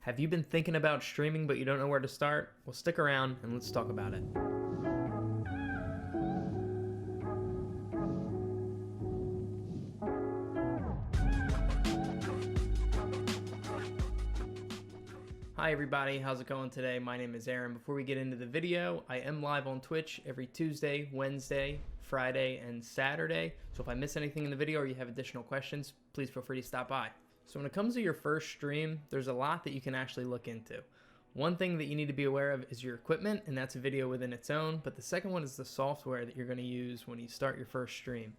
Have you been thinking about streaming but you don't know where to start? Well, stick around and let's talk about it. Hi everybody, how's it going today? My name is Aaron. Before we get into the video, I am live on Twitch every Tuesday, Wednesday, Friday, and Saturday. So if I miss anything in the video or you have additional questions, please feel free to stop by. So when it comes to your first stream, there's a lot that you can actually look into. One thing that you need to be aware of is your equipment, and that's a video within its own. But the second one is the software that you're going to use when you start your first stream.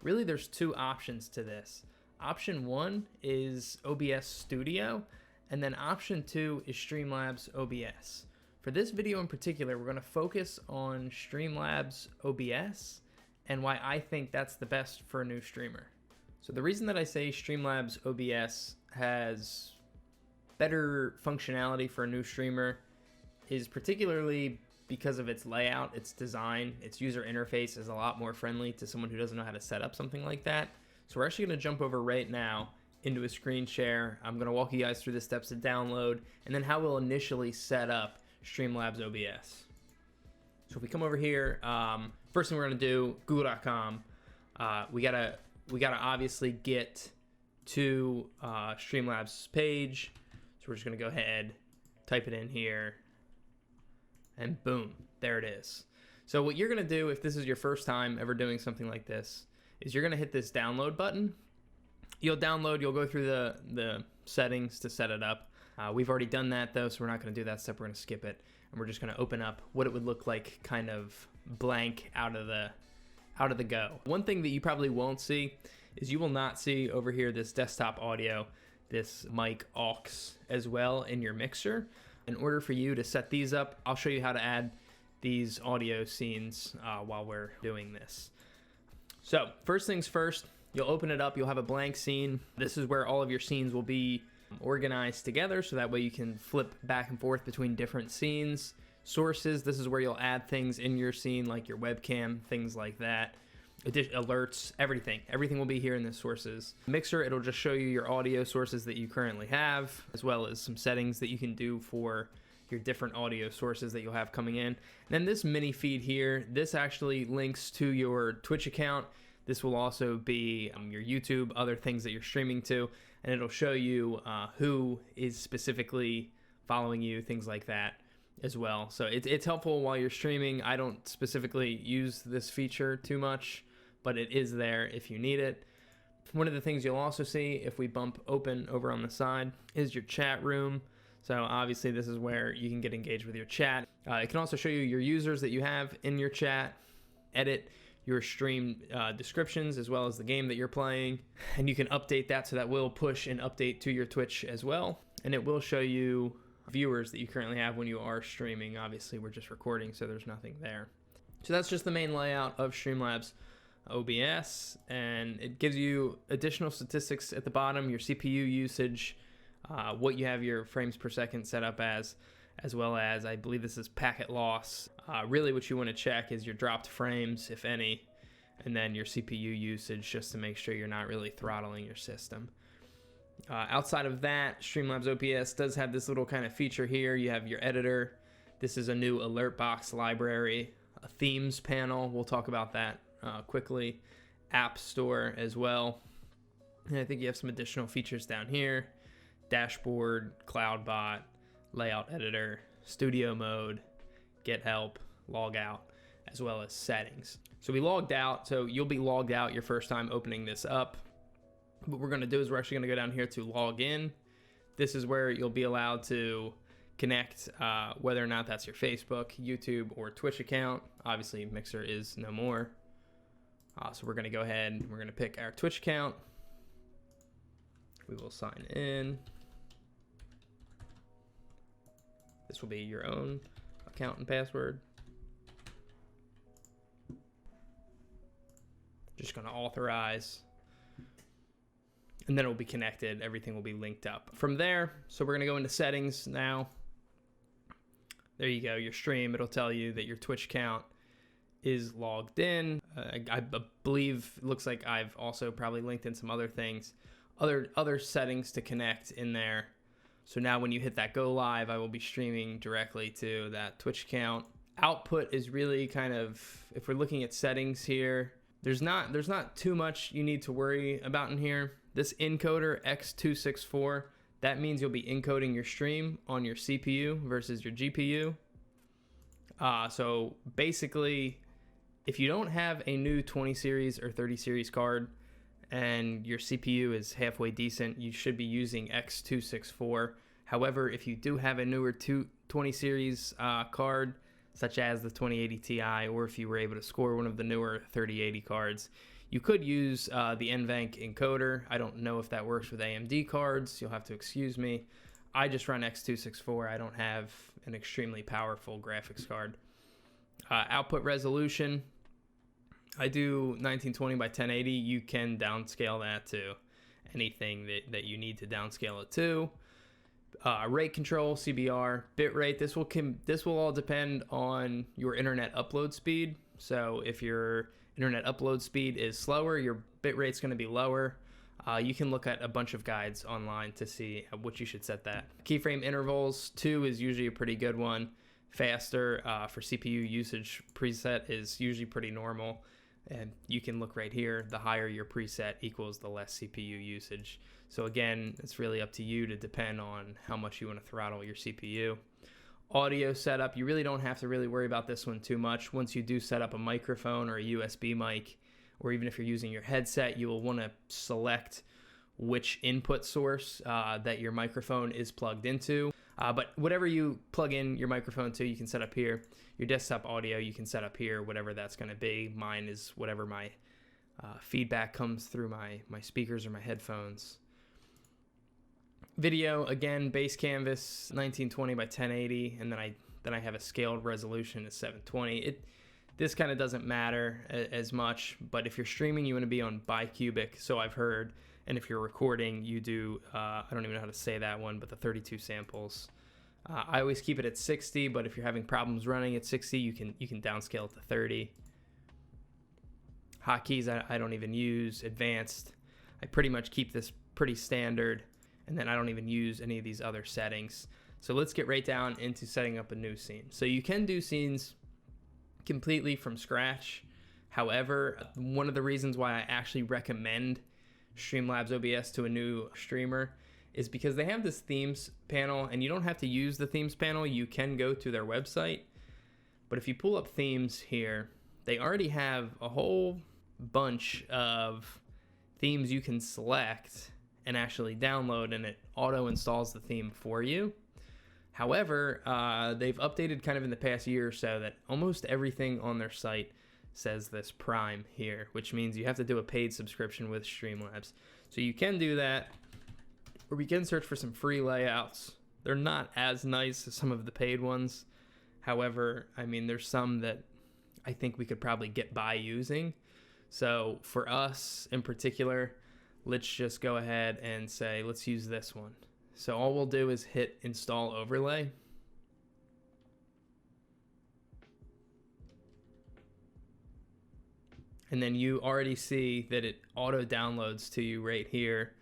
Really, there's two options to this. Option one is OBS Studio, and then option two is Streamlabs OBS. For this video in particular, we're going to focus on Streamlabs OBS and why I think that's the best for a new streamer. So the reason that I say Streamlabs OBS has better functionality for a new streamer is particularly because of its layout, its design, its user interface is a lot more friendly to someone who doesn't know how to set up something like that. So we're actually going to jump over right now into a screen share. I'm going to walk you guys through the steps to download and then how we'll initially set up Streamlabs OBS. So if we come over here, first thing we're going to do, google.com, we gotta obviously get to Streamlabs page. So we're just going to go ahead, type it in here, and boom, there it is. So what you're going to do if this is your first time ever doing something like this is you're going to hit this download button. You'll download, you'll go through the settings to set it up. We've already done that though, so we're not going to do that step. We're going to skip it, and we're just going to open up what it would look like kind of blank out of the go. One thing that you probably won't see is you will not see over here this desktop audio, this mic aux as well in your mixer. In order for you to set these up, I'll show you how to add these audio scenes while we're doing this. So first things first, you'll open it up, you'll have a blank scene. This is where all of your scenes will be organized together, so that way you can flip back and forth between different scenes. Sources, this is where you'll add things in your scene like your webcam, things like that. Alerts, everything will be here in the sources. Mixer, it'll just show you your audio sources that you currently have, as well as some settings that you can do for your different audio sources that you'll have coming in. And then this mini feed here, this actually links to your Twitch account. This will also be your YouTube, other things that you're streaming to, and it'll show you who is specifically following you, things like that as well. So it's helpful while you're streaming. I don't specifically use this feature too much, but it is there if you need it. One of the things you'll also see if we bump open over on the side is your chat room. So obviously this is where you can get engaged with your chat. It can also show you your users that you have in your chat, edit your stream descriptions as well as the game that you're playing, and you can update that, so that will push an update to your Twitch as well, and it will show you viewers that you currently have when you are streaming. Obviously we're just recording, so there's nothing there. So that's just the main layout of Streamlabs OBS, and it gives you additional statistics at the bottom, your CPU usage, what you have your frames per second set up as well as, I believe this is packet loss. Really what you want to check is your dropped frames, if any, and then your CPU usage, just to make sure you're not really throttling your system. Outside of that, Streamlabs OBS does have this little kind of feature here. You have your editor. This is a new Alertbox library, a themes panel. We'll talk about that quickly. App Store as well. And I think you have some additional features down here. Dashboard, CloudBot, layout editor, studio mode, get help, log out, as well as settings. So we logged out, so you'll be logged out your first time opening this up. What we're going to do is we're actually going to go down here to log in. This is where you'll be allowed to connect whether or not that's your Facebook, YouTube, or Twitch account. Obviously Mixer is no more. So we're going to go ahead and we're going to pick our Twitch account. We will sign in. This will be your own account and password. Just going to authorize. And then it will be connected. Everything will be linked up. From there, so we're going to go into settings now. There you go, your stream. It'll tell you that your Twitch account is logged in. I believe, it looks like I've also probably linked in some other things. Other settings to connect in there So now when you hit that go live, I will be streaming directly to that Twitch account. Output is really kind of, if we're looking at settings here, there's not too much you need to worry about in here. This encoder X264, that means you'll be encoding your stream on your CPU versus your GPU. So basically, if you don't have a new 20 series or 30 series card and your CPU is halfway decent, you should be using X264. However, if you do have a newer 20 series card, such as the 2080 Ti, or if you were able to score one of the newer 3080 cards, you could use the NVENC encoder. I don't know if that works with AMD cards. You'll have to excuse me. I just run X264. I don't have an extremely powerful graphics card. Output resolution, I do 1920 by 1080. You can downscale that to anything that you need to downscale it to. Rate control, CBR, bitrate. This will all depend on your internet upload speed. So if your internet upload speed is slower, your bitrate's going to be lower. You can look at a bunch of guides online to see what you should set that. Keyframe intervals, 2 is usually a pretty good one. Faster for CPU usage preset is usually pretty normal. And you can look right here, the higher your preset equals the less CPU usage. So again, it's really up to you to depend on how much you want to throttle your CPU. Audio setup, you really don't have to really worry about this one too much. Once you do set up a microphone or a USB mic, or even if you're using your headset, you will want to select which input source that your microphone is plugged into. But whatever you plug in your microphone to, you can set up here. Your desktop audio, you can set up here, whatever that's going to be. Mine is whatever my feedback comes through my speakers or my headphones. Video, again, base canvas, 1920 by 1080, and then I have a scaled resolution at 720. This kind of doesn't matter as much, but if you're streaming, you want to be on bicubic, so I've heard. And if you're recording, you do, I don't even know how to say that one, but the 32 samples. I always keep it at 60, but if you're having problems running at 60, you can downscale it to 30. Hotkeys, I don't even use. Advanced, I pretty much keep this pretty standard, and then I don't even use any of these other settings. So let's get right down into setting up a new scene. So you can do scenes completely from scratch. However, one of the reasons why I actually recommend Streamlabs OBS to a new streamer is because they have this themes panel, and you don't have to use the themes panel. You can go to their website, but if you pull up themes here, they already have a whole bunch of themes you can select and actually download, and it auto installs the theme for you. However, they've updated kind of in the past year or so that almost everything on their site says this Prime here, which means you have to do a paid subscription with Streamlabs. So you can do that, or we can search for some free layouts. They're not as nice as some of the paid ones. However, I mean, there's some that I think we could probably get by using. So for us in particular, let's just go ahead and say, let's use this one. So all we'll do is hit install overlay. And then you already see that it auto downloads to you right here.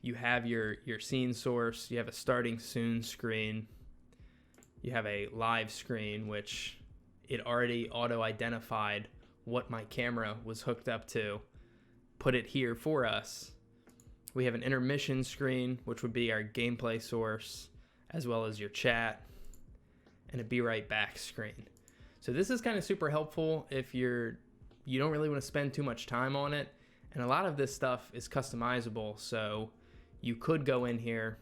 You have your scene source, you have a starting soon screen, you have a live screen, which it already auto identified what my camera was hooked up to, put it here for us. We have an intermission screen, which would be our gameplay source, as well as your chat, and a be right back screen. So this is kind of super helpful if you don't really want to spend too much time on it. And a lot of this stuff is customizable. So you could go in here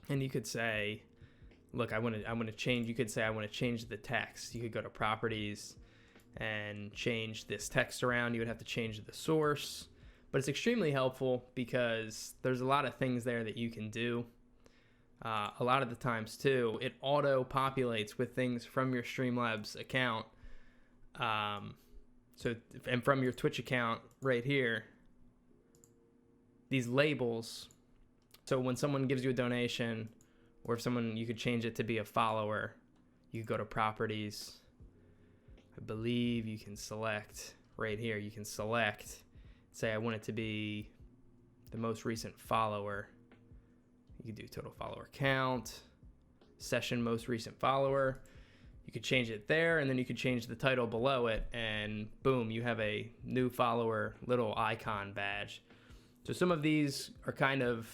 and you could say, look, I want to change, you could say, I want to change the text. You could go to properties and change this text around. You would have to change the source, but it's extremely helpful because there's a lot of things there that you can do. A lot of the times too, it auto populates with things from your Streamlabs account. And from your Twitch account right here, these labels. So when someone gives you a donation, or if you could change it to be a follower, you could go to properties. I believe you can select right here. You can select, say I want it to be the most recent follower. You could do total follower count, session most recent follower. You could change it there, and then you could change the title below it, and boom, you have a new follower little icon badge. So some of these are kind of,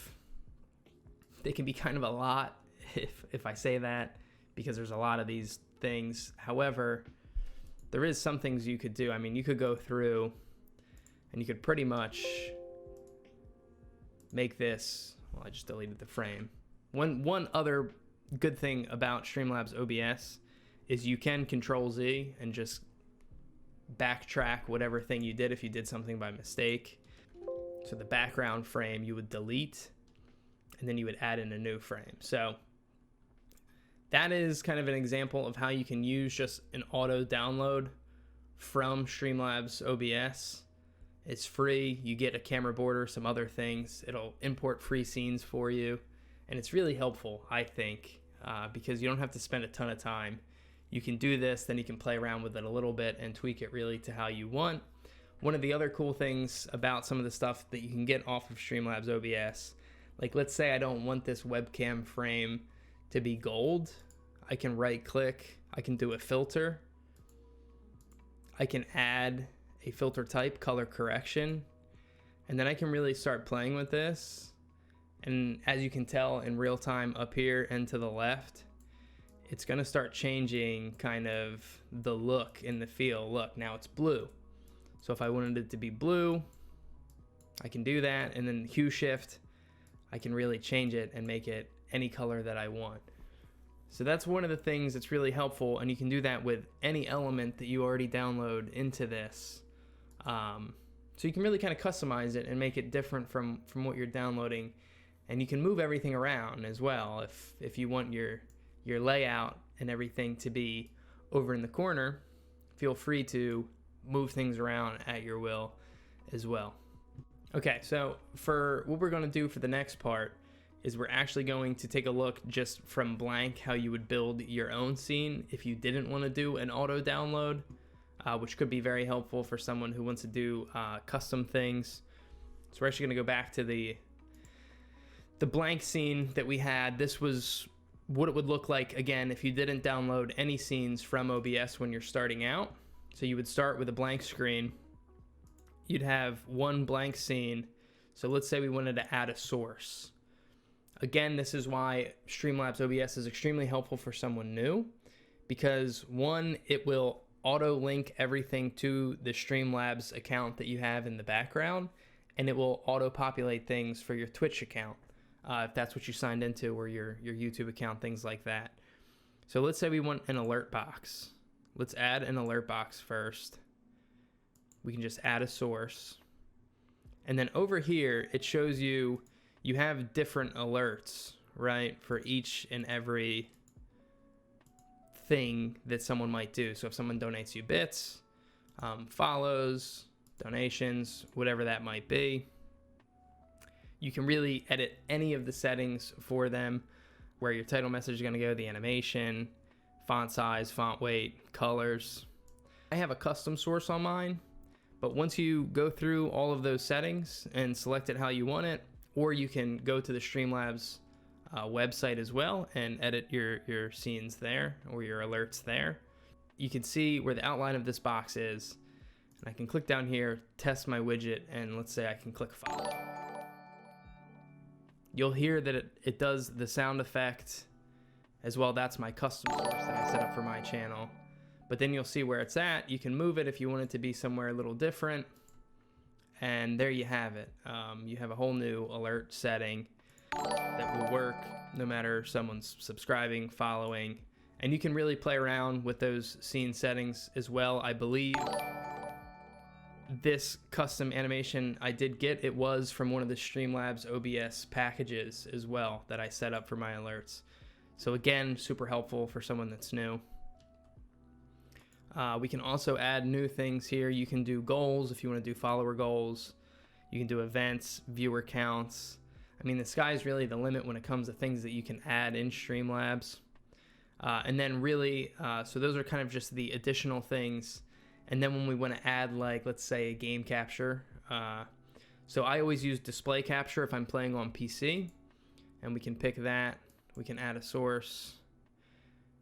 they can be kind of a lot if I say that, because there's a lot of these things. However, there is some things you could do. I mean, you could go through and you could pretty much make this, well, I just deleted the frame. One other good thing about Streamlabs OBS is you can Control Z and just backtrack whatever thing you did if you did something by mistake. So the background frame you would delete, and then you would add in a new frame. So that is kind of an example of how you can use just an auto download from Streamlabs OBS. It's free. You get a camera border, some other things. It'll import free scenes for you. And it's really helpful, I think, because you don't have to spend a ton of time. You can do this, then you can play around with it a little bit and tweak it really to how you want. One of the other cool things about some of the stuff that you can get off of Streamlabs OBS, like let's say I don't want this webcam frame to be gold. I can right click, I can do a filter. I can add a filter type, color correction, and then I can really start playing with this. And as you can tell in real time up here and to the left, it's gonna start changing kind of the look and the feel. Look, now it's blue. So if I wanted it to be blue, I can do that, and then hue shift, I can really change it and make it any color that I want. So that's one of the things that's really helpful, and you can do that with any element that you already download into this. So you can really kind of customize it and make it different from what you're downloading, and you can move everything around as well. If you want your layout and everything to be over in the corner, feel free to move things around at your will as well. Okay, so for what we're going to do for the next part is we're actually going to take a look just from blank how you would build your own scene if you didn't want to do an auto download, which could be very helpful for someone who wants to do custom things. So we're actually going to go back to the blank scene that we had. This was what it would look like again if you didn't download any scenes from OBS when you're starting out. So you would start with a blank screen. You'd have one blank scene. So let's say we wanted to add a source. Again, this is why Streamlabs OBS is extremely helpful for someone new, because one, it will auto link everything to the Streamlabs account that you have in the background, and it will auto populate things for your Twitch account, if that's what you signed into, or your YouTube account, things like that. So let's say we want an alert box. Let's add an alert box first. We can just add a source. And then over here, it shows you have different alerts, right? For each and every thing that someone might do. So if someone donates you bits, follows, donations, whatever that might be, you can really edit any of the settings for them, where your title message is going to go, the animation, font size, font weight, colors. I have a custom source on mine, but once you go through all of those settings and select it how you want it, or you can go to the Streamlabs website as well and edit your scenes there, or your alerts there. You can see where the outline of this box is, and I can click down here, test my widget, and let's say I can click follow. You'll hear that it does the sound effect as well. That's my custom source that I set up for my channel. But then you'll see where it's at. You can move it if you want it to be somewhere a little different. And there you have it. You have a whole new alert setting that will work no matter someone's subscribing, following. And you can really play around with those scene settings as well. I believe this custom animation I did get, it was from one of the Streamlabs OBS packages as well that I set up for my alerts. So again, super helpful for someone that's new. We can also add new things here. You can do goals if you want to do follower goals. You can do events, viewer counts. I mean, the sky's really the limit when it comes to things that you can add in Streamlabs. And then really, so those are kind of just the additional things. And then when we want to add, like, let's say a game capture. So I always use display capture if I'm playing on PC. and we can pick that. We can add a source,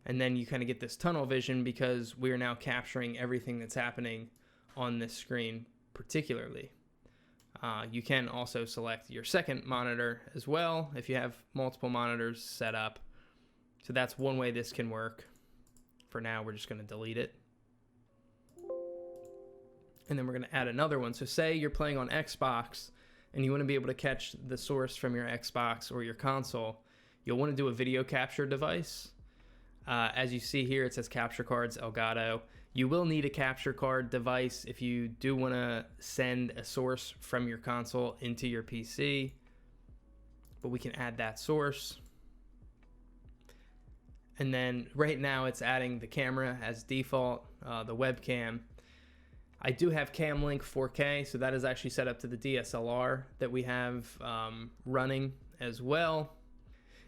and then you kind of get this tunnel vision because we are now capturing everything that's happening on this screen particularly. You can also select your second monitor as well if you have multiple monitors set up. So that's one way this can work. For now, we're just going to delete it. And then we're going to add another one. So say you're playing on Xbox and you want to be able to catch the source from your Xbox or your console. You'll want to do a video capture device. As you see here, it says capture cards, Elgato. You will need a capture card device if you do want to send a source from your console into your PC. But we can add that source. And then right now it's adding the camera as default, the webcam. I do have CamLink 4K, so that is actually set up to the DSLR that we have running as well.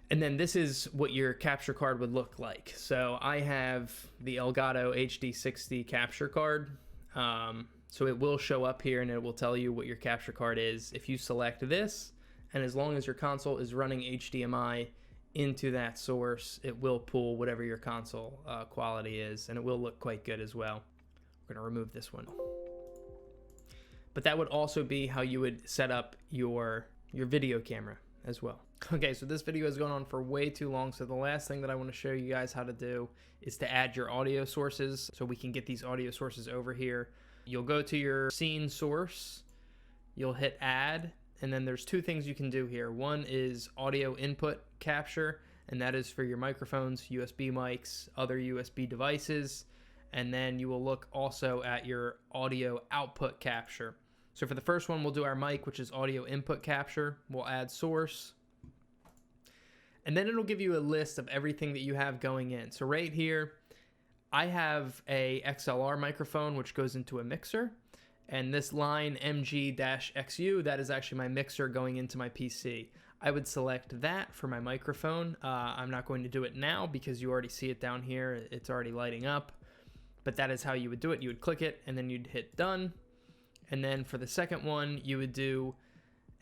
And then this is what your capture card would look like. So I have the Elgato HD60 capture card. So it will show up here and it will tell you what your capture card is if you select this. And as long as your console is running HDMI into that source, it will pull whatever your console quality is, and it will look quite good as well. We're going to remove this one. But that would also be how you would set up your video camera as well. Okay, so this video has gone on for way too long, so the last thing that I want to show you guys how to do is to add your audio sources so we can get these audio sources over here. You'll go to your scene source, you'll hit add, and then there's two things you can do here. One is audio input capture, and that is for your microphones, USB mics, other USB devices. And then you will look also at your audio output capture. So for the first one, we'll do our mic, which is audio input capture. We'll add source. And then it'll give you a list of everything that you have going in. So right here, I have a XLR microphone, which goes into a mixer. And this line MG-XU, that is actually my mixer going into my PC. I would select that for my microphone. I'm not going to do it now because you already see it down here. It's already lighting up. But that is how you would do it. You would click it and then you'd hit done. And then for the second one, you would do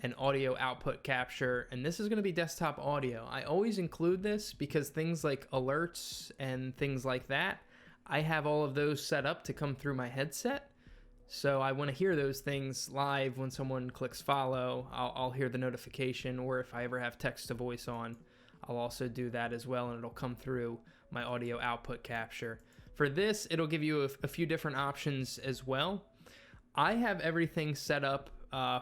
an audio output capture. And this is going to be desktop audio. I always include this because things like alerts and things like that, I have all of those set up to come through my headset. So I want to hear those things live when someone clicks follow. I'll hear the notification, or if I ever have text to voice on, I'll also do that as well, and it'll come through my audio output capture. For this, it'll give you a few different options as well. I have everything set up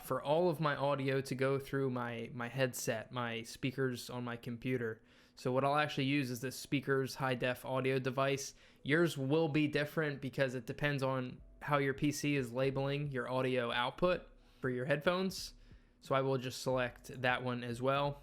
for all of my audio to go through my headset, my speakers on my computer. So what I'll actually use is this speakers high def audio device. Yours will be different because it depends on how your PC is labeling your audio output for your headphones. So I will just select that one as well.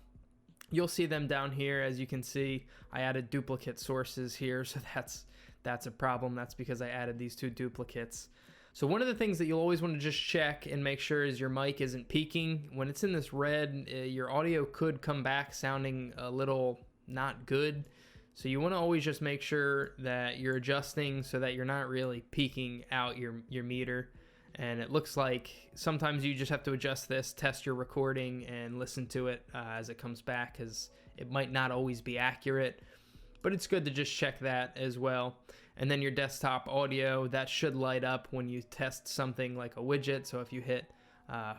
You'll see them down here. As you can see, I added duplicate sources here, so that's a problem. That's because I added these two duplicates. So one of the things that you'll always want to just check and make sure is your mic isn't peaking. When it's in this red, your audio could come back sounding a little not good. So you want to always just make sure that you're adjusting so that you're not really peaking out your meter. And it looks like sometimes you just have to adjust this, test your recording, and listen to it as it comes back, because it might not always be accurate. But it's good to just check that as well. And then your desktop audio, that should light up when you test something like a widget. So if you hit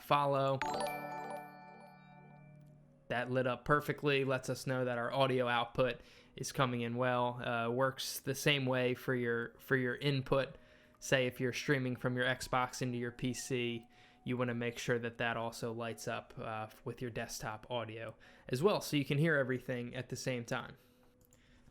follow, that lit up perfectly, lets us know that our audio output is coming in well. Works the same way for your input. Say if you're streaming from your Xbox into your PC, you want to make sure that that also lights up with your desktop audio as well, so you can hear everything at the same time.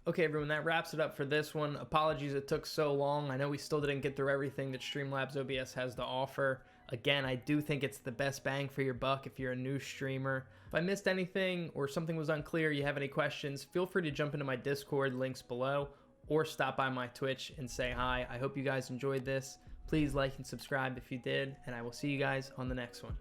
Okay, everyone, that wraps it up for this one. Apologies it took so long. I know we still didn't get through everything that Streamlabs OBS has to offer. Again, I do think it's the best bang for your buck if you're a new streamer. If I missed anything or something was unclear, you have any questions, feel free to jump into my Discord, links below, or stop by my Twitch and say hi. I hope you guys enjoyed this. Please like and subscribe if you did, and I will see you guys on the next one.